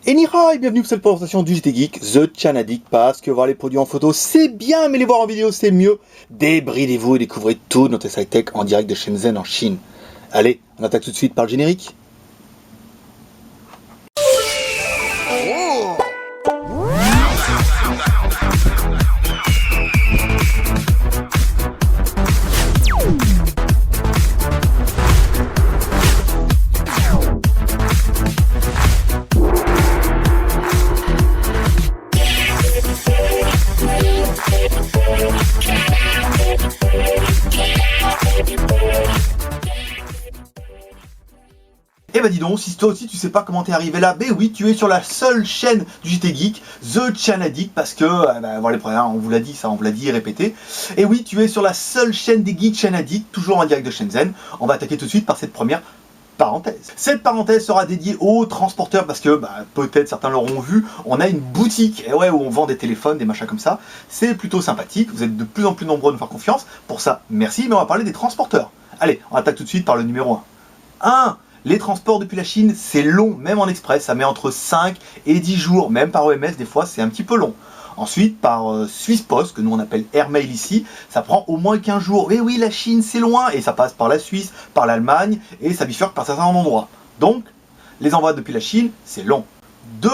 Et Nihai, bienvenue pour cette présentation du JT Geek, The Chanadik, parce que voir les produits en photo c'est bien, mais les voir en vidéo c'est mieux. Débridez-vous et découvrez tout notre high-tech en direct de Shenzhen en Chine. Allez, on attaque tout de suite par le générique. Eh bah dis donc, si toi aussi tu sais pas comment t'es arrivé là, ben oui, tu es sur la seule chaîne du JT Geek, The Chanadik, parce que, voilà les premiers, on vous l'a dit, ça on vous l'a dit et répété. Et oui, tu es sur la seule chaîne des Geeks Chanadik, toujours en direct de Shenzhen. On va attaquer tout de suite par cette première parenthèse. Cette parenthèse sera dédiée aux transporteurs, parce que, peut-être certains l'auront vu, on a une boutique, et ouais, où on vend des téléphones, des machins comme ça. C'est plutôt sympathique, vous êtes de plus en plus nombreux à nous faire confiance. Pour ça, merci, mais on va parler des transporteurs. Allez, on attaque tout de suite par le numéro 1. Les transports depuis la Chine, c'est long, même en express, ça met entre 5 et 10 jours, même par OMS, des fois c'est un petit peu long. Ensuite, par Swiss Post, que nous on appelle Airmail ici, ça prend au moins 15 jours. Et oui, la Chine c'est loin, et ça passe par la Suisse, par l'Allemagne, et ça bifurque par certains endroits. Donc, les envois depuis la Chine, c'est long. 2.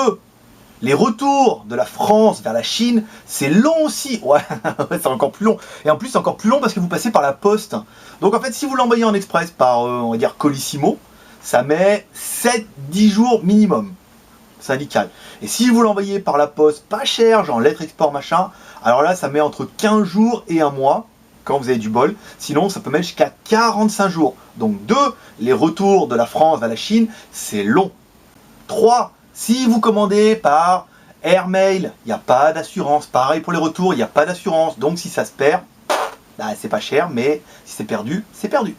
Les retours de la France vers la Chine, c'est long aussi. Ouais, c'est encore plus long. Et en plus, c'est encore plus long parce que vous passez par la poste. Donc en fait, si vous l'envoyez en express par, on va dire, Colissimo, ça met 7-10 jours minimum, syndical. Et si vous l'envoyez par la poste pas cher, genre lettre export machin, alors là ça met entre 15 jours et un mois, quand vous avez du bol. Sinon ça peut mettre jusqu'à 45 jours. Donc 2, les retours de la France vers la Chine, c'est long. 3, si vous commandez par Airmail, il n'y a pas d'assurance. Pareil pour les retours, il n'y a pas d'assurance. Donc si ça se perd, c'est pas cher, mais si c'est perdu, c'est perdu.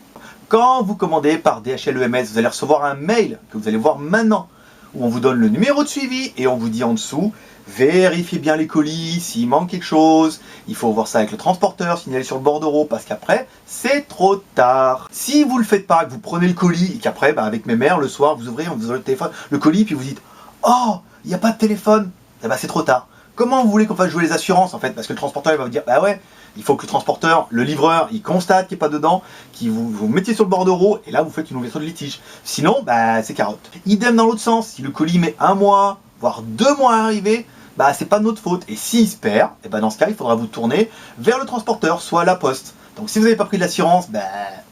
Quand vous commandez par DHL EMS, vous allez recevoir un mail que vous allez voir maintenant, où on vous donne le numéro de suivi et on vous dit en dessous, vérifiez bien les colis, s'il manque quelque chose, il faut voir ça avec le transporteur, signaler sur le bordereau, parce qu'après, c'est trop tard. Si vous le faites pas, que vous prenez le colis, et qu'après, avec mes mères, le soir, vous ouvrez le téléphone, le colis, puis vous dites, oh, il n'y a pas de téléphone, c'est trop tard. Comment vous voulez qu'on fasse jouer les assurances en fait? Parce que le transporteur il va vous dire, bah ouais, il faut que le transporteur, le livreur, il constate qu'il n'y a pas dedans, qu'il vous mettiez sur le bordereau, et là vous faites une ouverture de litige. Sinon, c'est carotte. Idem dans l'autre sens, si le colis met 1 mois, voire 2 mois à arriver, c'est pas de notre faute. Et s'il se perd, et dans ce cas, il faudra vous tourner vers le transporteur, soit la poste. Donc si vous n'avez pas pris l'assurance,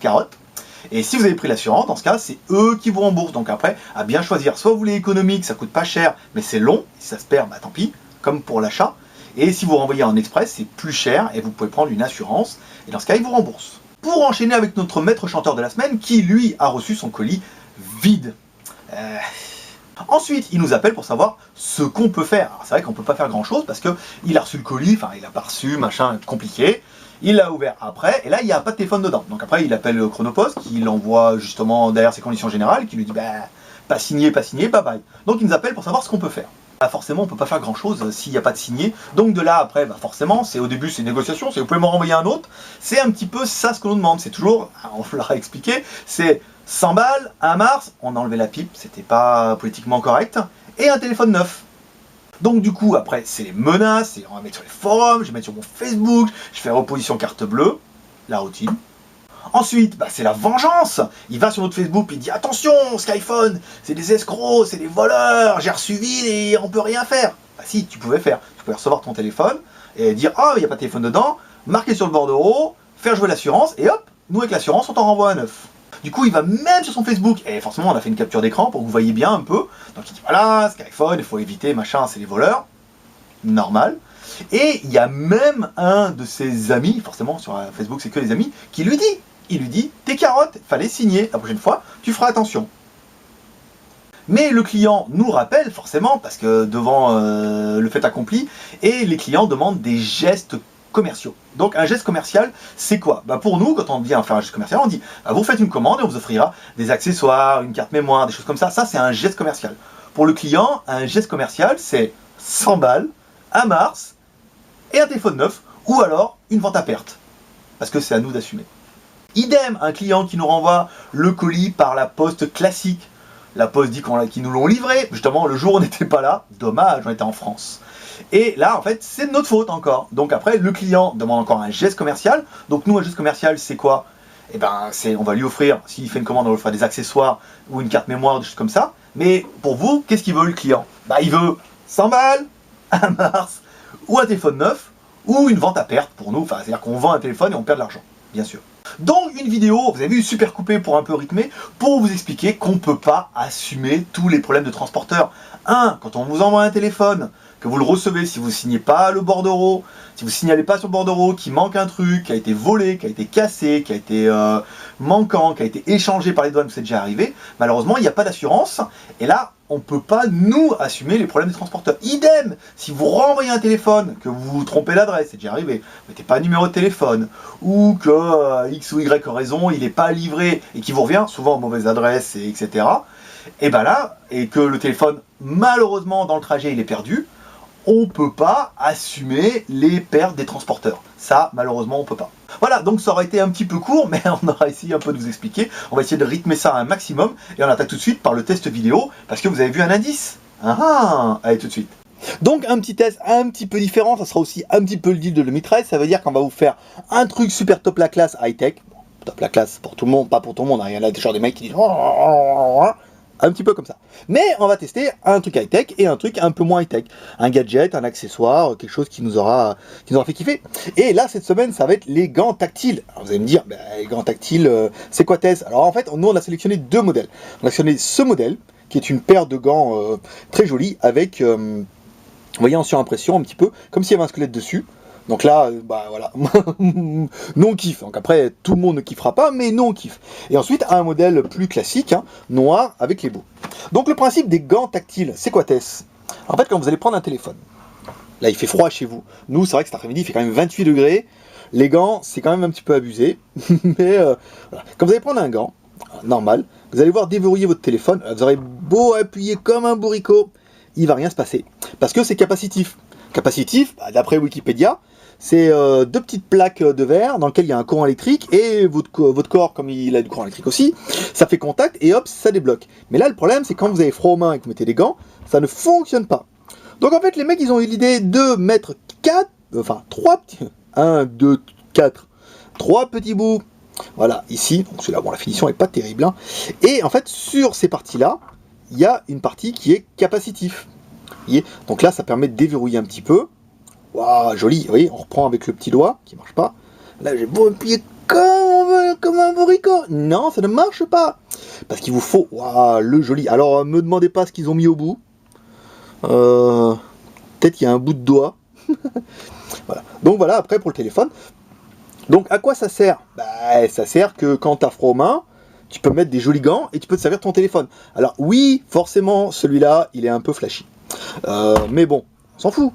carotte. Et si vous avez pris l'assurance, dans ce cas, c'est eux qui vous remboursent. Donc après, à bien choisir, soit vous voulez économique, ça coûte pas cher, mais c'est long, si ça se perd, tant pis, comme pour l'achat. Et si vous renvoyez en express, c'est plus cher et vous pouvez prendre une assurance. Et dans ce cas, ils vous remboursent. Pour enchaîner avec notre maître chanteur de la semaine, qui lui a reçu son colis vide. Ensuite, il nous appelle pour savoir ce qu'on peut faire. C'est vrai qu'on peut pas faire grand chose parce qu'il a reçu le colis, il a pas reçu, machin, compliqué. Il l'a ouvert après, et là il n'y a pas de téléphone dedans. Donc après il appelle Chronopost, qui l'envoie justement derrière ses conditions générales, qui lui dit pas signé, bye bye. Donc il nous appelle pour savoir ce qu'on peut faire. Forcément on peut pas faire grand chose s'il n'y a pas de signé. Donc de là après, forcément, au début c'est une négociation, c'est vous pouvez m'en renvoyer un autre. C'est un petit peu ça ce qu'on nous demande. C'est toujours, on vous l'a expliqué, c'est 100 balles, 1 mars, on a enlevé la pipe, c'était pas politiquement correct, et un téléphone neuf. Donc du coup, après, c'est les menaces, on va mettre sur les forums, je vais mettre sur mon Facebook, je fais opposition carte bleue, la routine. Ensuite, c'est la vengeance. Il va sur notre Facebook et il dit « Attention, Skyphone, c'est des escrocs, c'est des voleurs, j'ai reçu vide et on peut rien faire. » Si, tu pouvais faire. Tu pouvais recevoir ton téléphone et dire « Ah, il n'y a pas de téléphone dedans », marquer sur le bordereau, faire jouer l'assurance et hop, nous avec l'assurance, on t'en renvoie un neuf. Du coup, il va même sur son Facebook, et forcément, on a fait une capture d'écran pour que vous voyez bien un peu. Donc il dit voilà, Skyphone, il faut éviter, machin, c'est les voleurs. Normal. Et il y a même un de ses amis, forcément sur Facebook c'est que les amis, qui lui dit, il lui dit, tes carottes, fallait signer, la prochaine fois, tu feras attention. Mais le client nous rappelle forcément, parce que devant le fait accompli, et les clients demandent des gestes commerciaux. Donc un geste commercial, c'est quoi? Pour nous, quand on vient faire un geste commercial, on dit vous faites une commande et on vous offrira des accessoires, une carte mémoire, des choses comme ça. Ça, c'est un geste commercial. Pour le client, un geste commercial, c'est 100 balles, 1 mars, et un téléphone neuf, ou alors une vente à perte. Parce que c'est à nous d'assumer. Idem, un client qui nous renvoie le colis par la poste classique. La Poste dit qu'ils nous l'ont livré. Justement, le jour où on n'était pas là, dommage, on était en France. Et là, en fait, c'est de notre faute encore. Donc après, le client demande encore un geste commercial. Donc nous, un geste commercial, c'est quoi? Eh ben, on va lui offrir, s'il fait une commande, on va lui offrir des accessoires ou une carte mémoire, des choses comme ça. Mais pour vous, qu'est-ce qu'il veut le client? Bah, il veut 100 balles, un Mars, ou un téléphone neuf, ou une vente à perte pour nous. Enfin, c'est-à-dire qu'on vend un téléphone et on perd de l'argent, bien sûr. Donc une vidéo, vous avez vu, super coupée pour un peu rythmer, pour vous expliquer qu'on ne peut pas assumer tous les problèmes de transporteur. Quand on vous envoie un téléphone, que vous le recevez, si vous ne signez pas le bordereau, si vous ne signalez pas sur le bordereau qu'il manque un truc, qui a été volé, qui a été cassé, qui a été manquant, qui a été échangé par les douanes, c'est déjà arrivé, malheureusement il n'y a pas d'assurance, et là on ne peut pas nous assumer les problèmes des transporteurs. Idem, si vous renvoyez un téléphone, que vous vous trompez l'adresse, c'est déjà arrivé, vous mettez pas un numéro de téléphone, ou que X ou Y a raison, il n'est pas livré, et qu'il vous revient, souvent aux mauvaises adresses, etc. Et ben là, et que le téléphone, malheureusement dans le trajet il est perdu, on ne peut pas assumer les pertes des transporteurs. Ça, malheureusement, on ne peut pas. Voilà, donc ça aurait été un petit peu court, mais on aura essayé un peu de vous expliquer. On va essayer de rythmer ça à un maximum, et on attaque tout de suite par le test vidéo, parce que vous avez vu un indice. Allez, tout de suite. Donc un petit test un petit peu différent, ça sera aussi un petit peu le deal de 2013, ça veut dire qu'on va vous faire un truc super top la classe high-tech. Top la classe pour tout le monde, pas pour tout le monde, il y en a genre des mecs qui disent... Un petit peu comme ça. Mais on va tester un truc high-tech et un truc un peu moins high-tech. Un gadget, un accessoire, quelque chose qui nous aura fait kiffer. Et là, cette semaine, ça va être les gants tactiles. Alors, vous allez me dire, les gants tactiles, c'est quoi Tess? Alors en fait, nous, on a sélectionné deux modèles. On a sélectionné ce modèle, qui est une paire de gants très jolie, avec, vous voyez, en surimpression, un petit peu, comme s'il y avait un squelette dessus. Donc là, voilà, nous on kiffe. Donc après, tout le monde ne kiffera pas, mais nous on kiffe. Et ensuite, un modèle plus classique, noir, avec les bouts. Donc le principe des gants tactiles, c'est quoi Tess? En fait, quand vous allez prendre un téléphone, là il fait froid chez vous. Nous, c'est vrai que cet après-midi, il fait quand même 28 degrés. Les gants, c'est quand même un petit peu abusé. Mais voilà. Quand vous allez prendre un gant, normal, vous allez voir déverrouiller votre téléphone. Vous aurez beau appuyer comme un bourricot, il va rien se passer. Parce que c'est capacitif. Capacitif, d'après Wikipédia, c'est deux petites plaques de verre dans lesquelles il y a un courant électrique et votre corps, comme il a du courant électrique aussi, ça fait contact et hop, ça débloque. Mais là, le problème, c'est quand vous avez froid aux mains et que vous mettez des gants, ça ne fonctionne pas. Donc en fait, les mecs, ils ont eu l'idée de mettre 3 petits bouts. Voilà, ici, donc celui-là, bon, la finition n'est pas terrible. Et en fait, sur ces parties-là, il y a une partie qui est capacitif. Vous voyez, donc là, ça permet de déverrouiller un petit peu. Waouh, joli, vous voyez, on reprend avec le petit doigt, qui marche pas. Là, j'ai beau appuyer comme un bourricot. Non, ça ne marche pas. Parce qu'il vous faut, waouh, le joli. Alors, me demandez pas ce qu'ils ont mis au bout. Peut-être qu'il y a un bout de doigt. Voilà. Donc voilà, après, pour le téléphone. Donc, à quoi ça sert? Ça sert que quand tu as froid aux mains, tu peux mettre des jolis gants et tu peux te servir ton téléphone. Alors, oui, forcément, celui-là, il est un peu flashy. Mais bon, on s'en fout.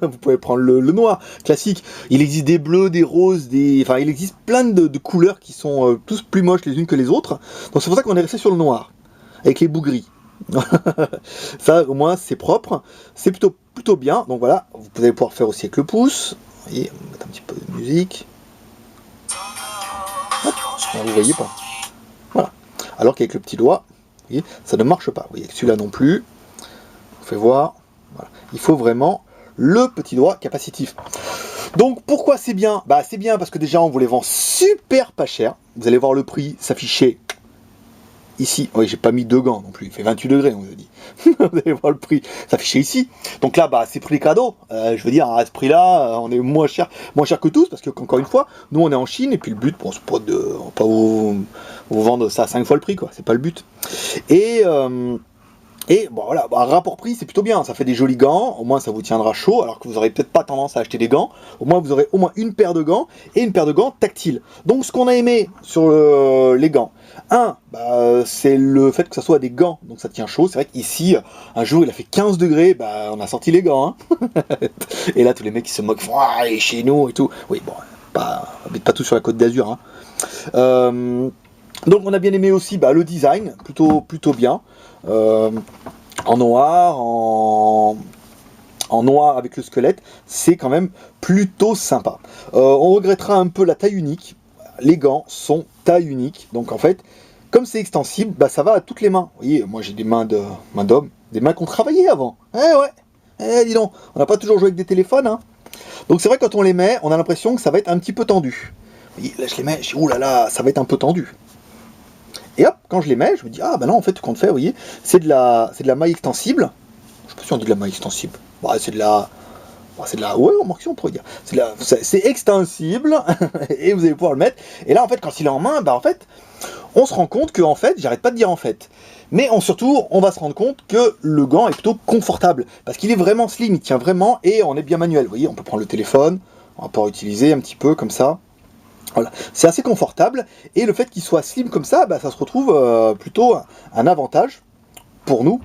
Vous pouvez prendre le noir, classique. Il existe des bleus, des roses, enfin il existe plein de couleurs qui sont tous plus moches les unes que les autres. Donc c'est pour ça qu'on est resté sur le noir, avec les bouts gris. Ça au moins c'est propre, c'est plutôt bien. Donc voilà, vous allez pouvoir faire aussi avec le pouce. Vous voyez, on va mettre un petit peu de musique. Hop, vous voyez pas. Voilà. Alors qu'avec le petit doigt, vous voyez, ça ne marche pas. Vous voyez, celui-là non plus. On fait voir. Voilà. Il faut vraiment le petit doigt capacitif. Donc pourquoi c'est bien? C'est bien parce que déjà on vous les vend super pas cher. Vous allez voir le prix s'afficher ici. Oui, j'ai pas mis deux gants non plus. Il fait 28 degrés, on vous a dit. Vous allez voir le prix s'afficher ici. Donc là, c'est prix cadeau. Je veux dire, à ce prix-là, on est moins cher que tous parce que encore une fois, nous on est en Chine et puis le but, bon, c'est pas de pas vous vendre ça à 5 fois le prix, quoi. C'est pas le but. Et bon voilà, rapport prix c'est plutôt bien, ça fait des jolis gants, au moins ça vous tiendra chaud, alors que vous n'aurez peut-être pas tendance à acheter des gants, au moins vous aurez au moins une paire de gants, et une paire de gants tactiles. Donc ce qu'on a aimé sur les gants, c'est le fait que ça soit des gants, donc ça tient chaud. C'est vrai qu'ici, un jour il a fait 15 degrés, on a sorti les gants, et là tous les mecs qui se moquent, font « Ah, chez nous » et tout. Oui bon, habite pas tout sur la Côte d'Azur, Donc on a bien aimé aussi le design, plutôt bien. En noir, en noir avec le squelette, c'est quand même plutôt sympa. On regrettera un peu la taille unique. Les gants sont taille unique, donc en fait, comme c'est extensible, bah ça va à toutes les mains. Vous voyez, moi j'ai des mains d'homme, des mains qu'on travaillait avant. Dis donc, on n'a pas toujours joué avec des téléphones, hein. Donc c'est vrai, quand on les met, on a l'impression que ça va être un petit peu tendu. Vous voyez, là je les mets, je dis, ouh là là, ça va être un peu tendu. Et hop, quand je les mets, je me dis, ah bah non, en fait, ce qu'on fait, vous voyez, c'est de la maille extensible. Je sais pas si on dit de la maille extensible. Ouais, c'est de la... Ouais, on pourrait dire. C'est extensible, et vous allez pouvoir le mettre. Et là, en fait, quand il est en main, bah en fait, on se rend compte que, en fait, j'arrête pas de dire en fait. Mais surtout, on va se rendre compte que le gant est plutôt confortable. Parce qu'il est vraiment slim, il tient vraiment, et on est bien manuel. Vous voyez, on peut prendre le téléphone, on va pouvoir utiliser un petit peu comme ça. Voilà, c'est assez confortable, et le fait qu'il soit slim comme ça, bah, ça se retrouve plutôt un avantage pour nous,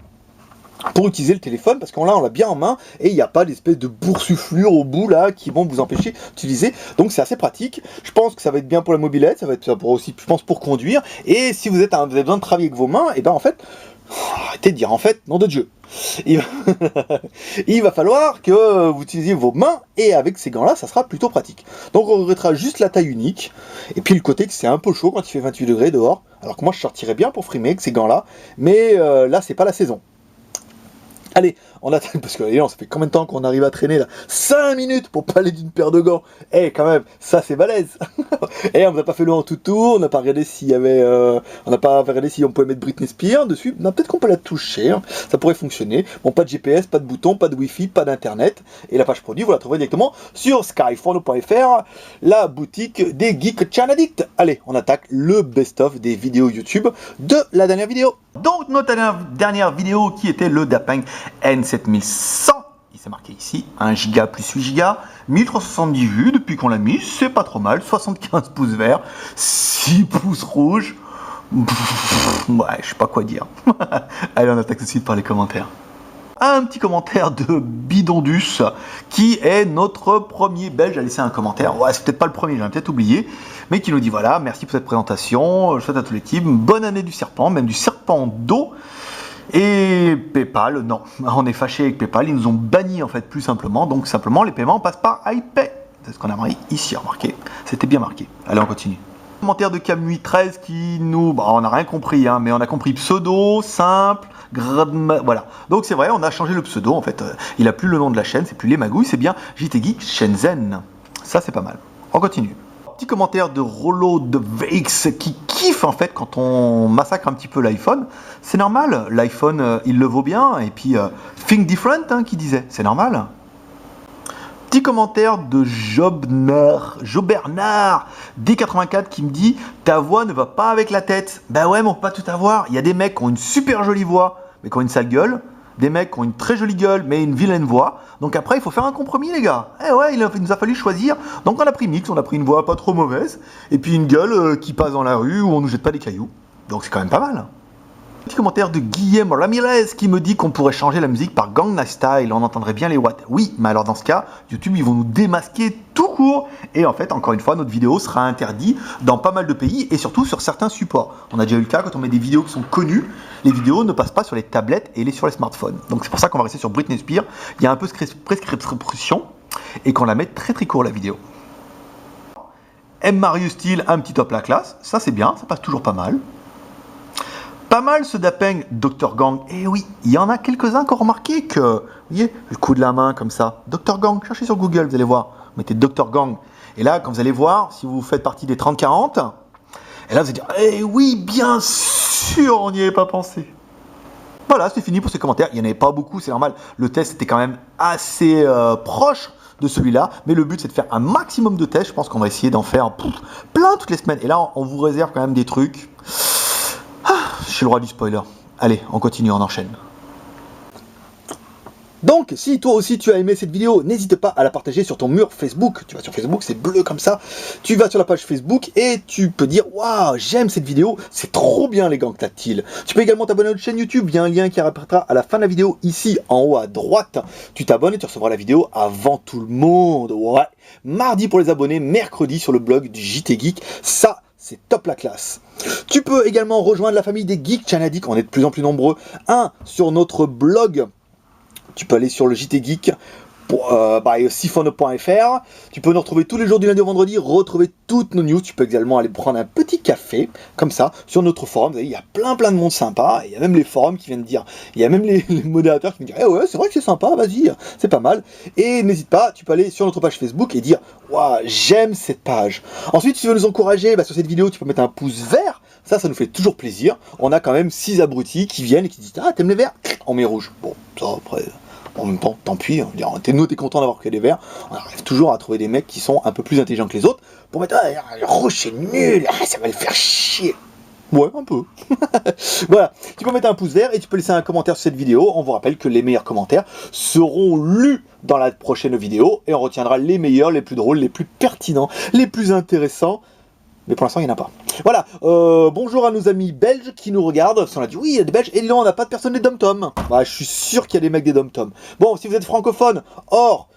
pour utiliser le téléphone, parce qu'on l'a bien en main, et il n'y a pas d'espèce de boursouflure au bout là, qui vont vous empêcher d'utiliser, donc c'est assez pratique. Je pense que ça va être bien pour la mobilette, ça va être pour aussi, je pense, pour conduire, et si vous avez besoin de travailler avec vos mains, et ben en fait, arrêtez de dire en fait, nom de Dieu. Il va falloir que vous utilisiez vos mains, et avec ces gants là ça sera plutôt pratique. Donc on regrettera juste la taille unique, et puis le côté que c'est un peu chaud quand il fait 28 degrés dehors, alors que moi je sortirais bien pour frimer avec ces gants là, mais là c'est pas la saison. Allez, on attend, parce que ça fait combien de temps qu'on arrive à traîner là? 5 minutes pour parler d'une paire de gants. Quand même, ça c'est balèze. On n'a pas fait le en tout tour, on n'a pas regardé s'il y avait... on n'a pas regardé si on pouvait mettre Britney Spears dessus. Non, peut-être qu'on peut la toucher, hein. Ça pourrait fonctionner. Bon, pas de GPS, pas de bouton, pas de Wi-Fi, pas d'internet. Et la page produit, vous la trouverez directement sur skyphone.fr, la boutique des Geek Channel Addict. Allez, on attaque le best-of des vidéos YouTube de la dernière vidéo. Donc notre dernière vidéo qui était le Dapeng N7100, il s'est marqué ici, 1 Go plus 8 Go, 1370 vues depuis qu'on l'a mis, c'est pas trop mal, 75 pouces verts, 6 pouces rouges, ouais, je sais pas quoi dire. Allez, on attaque tout de suite par les commentaires. Un petit commentaire de Bidondus, qui est notre premier belge à laisser un commentaire. Ouais, c'est peut-être pas le premier, j'en ai peut-être oublié, mais qui nous dit voilà, merci pour cette présentation, je souhaite à toute l'équipe une bonne année du serpent, même du serpent d'eau. Et PayPal, non, on est fâché avec PayPal, ils nous ont banni en fait plus simplement, donc simplement les paiements passent par iPay. C'est ce qu'on a marqué ici, remarquez, c'était bien marqué. Allez, on continue. Commentaire de Camnuit13 qui nous... Bah, on n'a rien compris, hein, mais on a compris pseudo, simple, voilà. Donc c'est vrai, on a changé le pseudo, en fait. Il n'a plus le nom de la chaîne, c'est plus Les Magouilles, c'est bien JT Geek Shenzhen. Ça, c'est pas mal. On continue. Petit commentaire de Rollo de VX qui kiffe, en fait, quand on massacre un petit peu l'iPhone. C'est normal, l'iPhone, il le vaut bien. Et puis, think different, hein, qui disait, c'est normal. Petit commentaire de Jobernard D84 qui me dit ta voix ne va pas avec la tête. Bah ouais, mais on peut pas tout avoir. Il y a des mecs qui ont une super jolie voix mais qui ont une sale gueule, des mecs qui ont une très jolie gueule mais une vilaine voix. Donc après il faut faire un compromis, les gars. Ouais, il nous a fallu choisir. Donc on a pris mix, on a pris une voix pas trop mauvaise et puis une gueule qui passe dans la rue où on nous jette pas des cailloux. Donc c'est quand même pas mal. Petit commentaire de Guillaume Ramirez qui me dit qu'on pourrait changer la musique par Gangnam Style, on entendrait bien les watts. Oui, mais alors dans ce cas, YouTube ils vont nous démasquer tout court. Et en fait, encore une fois, notre vidéo sera interdite dans pas mal de pays et surtout sur certains supports. On a déjà eu le cas quand on met des vidéos qui sont connues, les vidéos ne passent pas sur les tablettes et sur les smartphones. Donc c'est pour ça qu'on va rester sur Britney Spears. Il y a un peu de prescription et qu'on la met très très court la vidéo. M. Marius Style, un petit top la classe, ça c'est bien, ça passe toujours pas mal. Pas mal ce Dapeng Dr Gang. Et oui, il y en a quelques-uns qui ont remarqué que, vous voyez, le coup de la main comme ça. Dr Gang, cherchez sur Google, vous allez voir. Vous mettez Dr Gang. Et là, quand vous allez voir, si vous faites partie des 30-40, et là vous allez dire, eh oui, bien sûr, on n'y avait pas pensé. Voilà, c'est fini pour ces commentaires. Il n'y en avait pas beaucoup, c'est normal. Le test était quand même assez proche de celui-là. Mais le but, c'est de faire un maximum de tests. Je pense qu'on va essayer d'en faire plein toutes les semaines. Et là, on vous réserve quand même des trucs. Je suis le roi du spoiler. Allez, on continue, on enchaîne. Donc, si toi aussi tu as aimé cette vidéo, n'hésite pas à la partager sur ton mur Facebook. Tu vas sur Facebook, c'est bleu comme ça. Tu vas sur la page Facebook et tu peux dire « Waouh, j'aime cette vidéo, c'est trop bien les gangs tactiles ». Tu peux également t'abonner à notre chaîne YouTube. Il y a un lien qui apparaîtra à la fin de la vidéo, ici, en haut à droite. Tu t'abonnes et tu recevras la vidéo avant tout le monde. Ouais. Mardi pour les abonnés, mercredi sur le blog du JT Geek. Ça, c'est top la classe. Tu peux également rejoindre la famille des Geek Channel Addict. On est de plus en plus nombreux. Sur notre blog. Tu peux aller sur le jtgeek.fr siphon.fr. Tu peux nous retrouver tous les jours du lundi au vendredi, retrouver toutes nos news. Tu peux également aller prendre un petit café, comme ça, sur notre forum. Vous voyez, il y a plein de monde sympa. Il y a même les forums qui viennent dire, il y a même les modérateurs qui viennent dire, ouais, c'est vrai que c'est sympa, vas-y, c'est pas mal. Et n'hésite pas, tu peux aller sur notre page Facebook et dire, waouh, j'aime cette page. Ensuite, si tu veux nous encourager sur cette vidéo, tu peux mettre un pouce vert. Ça nous fait toujours plaisir. On a quand même 6 abrutis qui viennent et qui disent, ah, t'aimes les verts? On met rouge. Bon, ça après, en même temps, tant pis. Nous, t'es content d'avoir que des verts. On arrive toujours à trouver des mecs qui sont un peu plus intelligents que les autres pour mettre, ah, le rouge c'est nul, ah, ça va le faire chier. Ouais, un peu. Voilà, tu peux mettre un pouce vert et tu peux laisser un commentaire sur cette vidéo. On vous rappelle que les meilleurs commentaires seront lus dans la prochaine vidéo et on retiendra les meilleurs, les plus drôles, les plus pertinents, les plus intéressants. Mais pour l'instant, il n'y en a pas. Voilà, bonjour à nos amis belges qui nous regardent. On a dit, oui, il y a des belges. Et non, on n'a pas de personne des dom-tom. Bah, je suis sûr qu'il y a des mecs des dom-tom. Bon, si vous êtes francophone, or...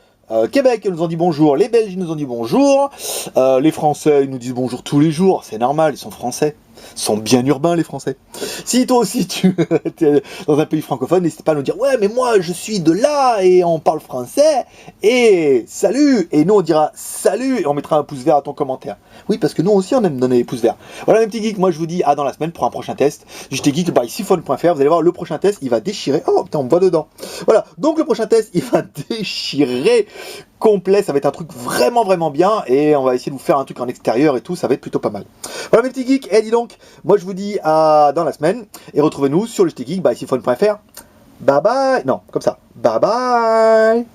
Québec, ils nous ont dit bonjour, les Belges, ils nous ont dit bonjour, les Français, ils nous disent bonjour tous les jours, c'est normal, ils sont français. Ils sont bien urbains, les Français. Si toi aussi, tu es dans un pays francophone, n'hésite pas à nous dire, ouais, mais moi, je suis de là, et on parle français, et salut. Et nous, on dira salut, et on mettra un pouce vert à ton commentaire. Oui, parce que nous aussi, on aime donner des pouces verts. Voilà, mes petits geeks, moi, je vous dis à dans la semaine pour un prochain test. J'étais geek by siphon.fr, vous allez voir, le prochain test, il va déchirer. Oh, putain, on me voit dedans. Voilà, donc le prochain test, il va déchirer complet, ça va être un truc vraiment bien, et on va essayer de vous faire un truc en extérieur et tout, ça va être plutôt pas mal. Voilà mes petits geeks, et dis donc, moi je vous dis à dans la semaine, et retrouvez-nous sur le JTGeek by siphon.fr. Bye bye, non, comme ça, bye bye.